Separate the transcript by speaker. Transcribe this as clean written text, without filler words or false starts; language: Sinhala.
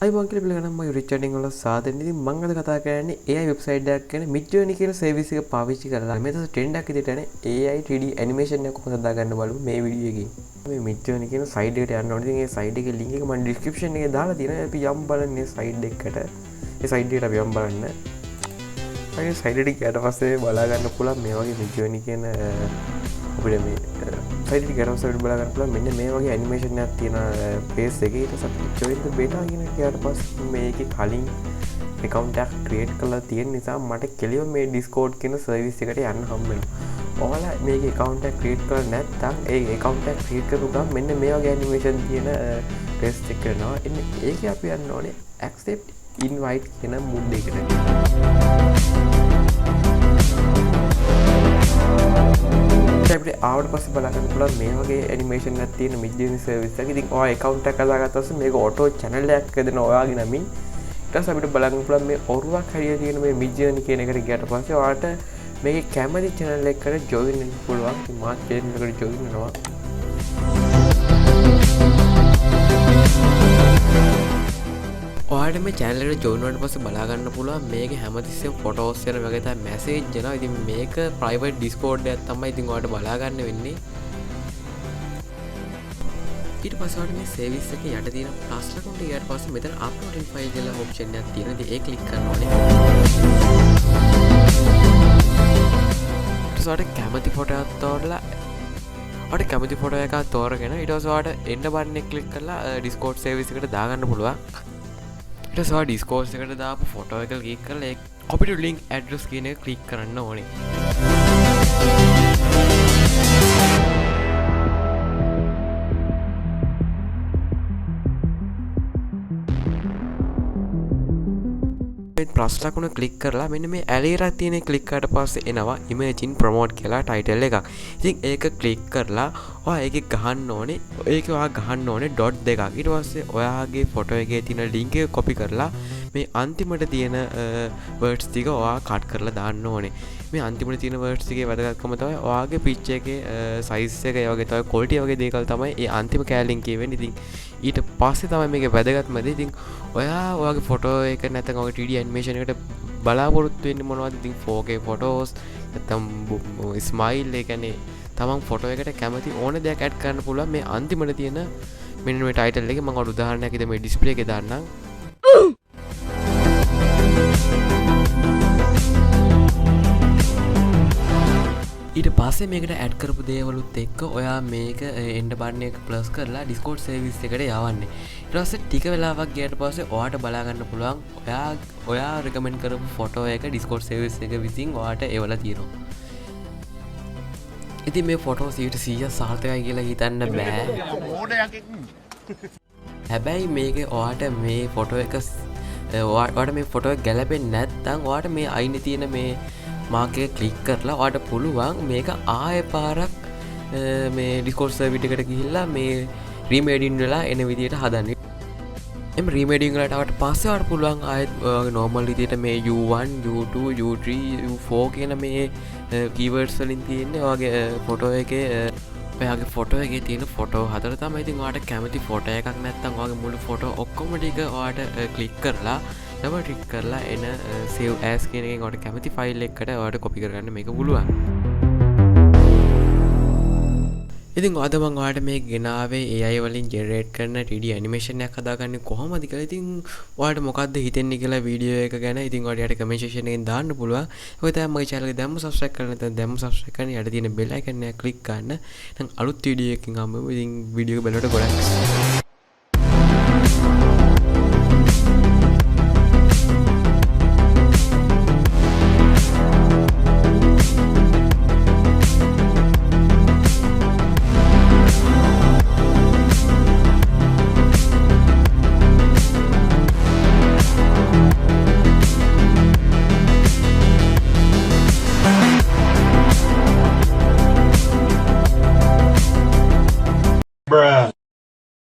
Speaker 1: අයිබෝන් කියලා පිළිගන්න මම රිචඩින් වල සාදෙන්න. ඉතින් මම අද කතා කරන්නේ AI වෙබ්සයිට් එකක් ගැන Midjourney කියන සර්විස් එක පාවිච්චි කරලා මේක ට්‍රෙන්ඩ් එකක් විදිහට යන්නේ AI 3D ඇනිමේෂන් එකක් කොහොමද දාගන්න බලමු මේ වීඩියෝ එකකින්. මේ Midjourney කියන සයිට් එකට යන්න ඕනේ. ඉතින් ඒ සයිට් එකේ link එක මම description එකේ දාලා තියෙනවා. අපි යම් බලන්නේ සයිට් එකකට. ඒ සයිට් එකට අපි යම් බලන්න. අය සයිට් එකට ගියාට පස්සේ බලා ගන්න පුළුවන් මේ වගේ Midjourney කියන අපිට මේ සයිට් එක ගියාට පස්සේ බලා ගන්න පුළුවන් මෙන්න මේ වගේ ඇනිමේෂන් එකක් තියෙන පේජ් එකේ. ඊට පස්සේ join the beta කියන ගියාට පස්සේ මේකේ කලින් account එකක් create කරලා තියෙන නිසා මට කෙලියම මේ Discord කියන service එකට යන්න හම්බ වෙනවා. ඔයාලා මේකේ account එකක් create කරලා නැත්නම් ඒ account එකක් create කරපු ගමන් මෙන්න මේ වගේ ඇනිමේෂන් තියෙන page එක කරනවා. එන්නේ ඒකේ අපි යන්න ඕනේ accept invite කියන mood එකට. අපිට ආවට පස්සේ බලන්න පුළුවන් මේ වගේ ඇනිමේෂන් එකක් තියෙන Midjourney සර්විස් එක. ඉතින් ඔයා account එකක් හදාගත්තා පස්සේ මේක auto channel එකක් හදන ඔයාගේ නමින් ඊට පස්සේ අපිට බලන්න පුළුවන් මේ ඔරුවක් හරියට තියෙන මේ Midjourney කියන එකට ගියට පස්සේ ඔයාට මේකේ කැමති channel එකකට join වෙන්න පුළුවන්. ඉතින් මාත් channel එකට join වෙනවා. ඔයාලට මේ channel එකට join වුණාට පස්සේ බලා ගන්න පුළුවන් මේකේ හැමතිස්සෙම photos වෙන වගේ තමයි message එනවා. ඉතින් මේක private Discord එකක් තමයි. ඉතින් ඔයාලට බලා ගන්න වෙන්නේ. ඊට පස්සේ ඔයාලට මේ service එකේ යට තියෙන plus ලකුණට ගියාට පස්සේ මෙතන uploading file කියලා option එකක් තියෙනවා. ඉතින් ඒක click කරන්න ඕනේ. ඊට පස්සේ ඔයාලට කැමති photo එකක් තෝරලා ඔයාලට කැමති photo එකක් තෝරගෙන ඊට පස්සේ ඔයාලට එන්න button එක click කරලා Discord service එකට දාගන්න පුළුවන්. ඊට පස්සේ ඔයා Discord එකට දාපු ෆොටෝ එක ක්ලික් කරලා ඒ copy to link address කියන එක ක්ලික් කරන්න ඕනේ. මේ ප්ලස් ලකුණ ක්ලික් කරලා මෙන්න මේ ඇලේරක් තියෙන ක්ලික් කරාට පස්සේ එනවා imagine promote කියලා ටයිටල් එකක්. ඉතින් ඒක ක්ලික් කරලා ඔයා ඒකේ ගහන්න ඕනේ. ඒකේ ඔයා ගහන්න ඕනේ ඩොට් දෙකක්. ඊට පස්සේ ඔයාගේ ෆොටෝ එකේ තියෙන ලින්ක් එක කොපි කරලා මේ අන්තිමට තියෙන words ටික ඔයා කට් කරලා දාන්න ඕනේ. මේ අන්තිමට තියෙන words ටිකේ වැදගත්කම තමයි ඔයාගේ pitch එකේ size එක ඒ වගේ තමයි quality වගේ දේකල් තමයි ඒ අන්තිම කැලින් කියවෙන්නේ. ඉතින් ඊට පස්සේ තමයි මේකේ වැදගත්ම දේ. ඉතින් ඔයා ඔයාගේ ෆොටෝ එක නැත්නම් ඔයාගේ 3D animation එකට බලාපොරොත්තු වෙන්නේ මොනවද? ඉතින් 4K photos නැත්නම් smile ඒ කියන්නේ තමන් ෆොටෝ එකට කැමති ඕන දෙයක් ඇඩ් කරන්න පුළුවන් මේ අන්තිමට තියෙන මෙන්න මේ ටයිටල් එකේ. මම ඔයාලට උදාහරණයක් විදිහට මේ ඩිස්ප්ලේ එකේ දාන්නම්. ඊට පස්සේ මේකට ඇඩ් කරපු දේවලුත් එක්ක ඔයා මේක එන්න බටන් එක ප්ලස් කරලා Discord service එකට යවන්නේ. ඊට පස්සේ ටික වෙලාවක් ගියාට පස්සේ ඔයාට බලා ගන්න පුළුවන් ඔයා recommend කරපු ෆොටෝ එක Discord service එක විසින් ඔයාට එවලා තියෙනවා. ඉතින් මේ ෆොටෝ 100% සාර්ථකයි කියලා හිතන්න බෑ. හැබැයි මේකේ ඔයාට මේ ෆොටෝ එක ඔයාට මේ ෆොටෝ එක ගැලපෙන්නේ නැත්නම් ඔයාට මේ අයිනේ තියෙන මේ මාක් එක ක්ලික් කරලා ඔයාට පුළුවන් මේක ආයෙ පාරක් මේ Discord server එකට ගිහිල්ලා මේ රීමේඩින් වෙලා එන විදියට හදන්න. එම් රීමේඩින් වලට ආවට පස්සේ ඔයාට පුළුවන් ආයෙත් ඔයාගේ normal විදියට මේ U1, U2, U3, U4 කියන මේ keywords වලින් තියෙන්නේ ඔයාගේ ෆොටෝ එකේ ඔයාගේ ෆොටෝ එකේ තියෙන ෆොටෝ හතර තමයි. ඉතින් ඔයාට කැමති ෆොටෝ එකක් නැත්නම් ඔයාගේ මුළු ෆොටෝ ඔක්කොම ටික ඔයාට ක්ලික් කරලා ඩබල් ක්ලික් කරලා එන save as කියන එකෙන් ඔයාට කැමති ෆයිල් එකකට ඔයාට කොපි කරගන්න මේක පුළුවන්. ඉතින් අද මම ඔයාලට මේ ගෙනාවේ AI වලින් ජෙනරේට් කරන 3D ඇනිමේෂන් එකක් හදාගන්නේ කොහොමද කියලා. ඉතින් ඔයාලට මොකද්ද හිතෙන්නේ කියලා වීඩියෝ එක ගැන ඉතින් ඔයාලට යට කමෙන්ට් සෙක්ෂන් එකෙන් දාන්න පුළුවන්. ඔය තමයි මගේ channel එක දැම්ම subscribe කරලා නැත්නම් දැම්ම subscribe කරන්න යට තියෙන bell icon එක click කරන්න. දැන් අලුත් වීඩියෝ එකකින් හම්බෙමු. ඉතින් වීඩියෝ එක බලවට ගොඩක්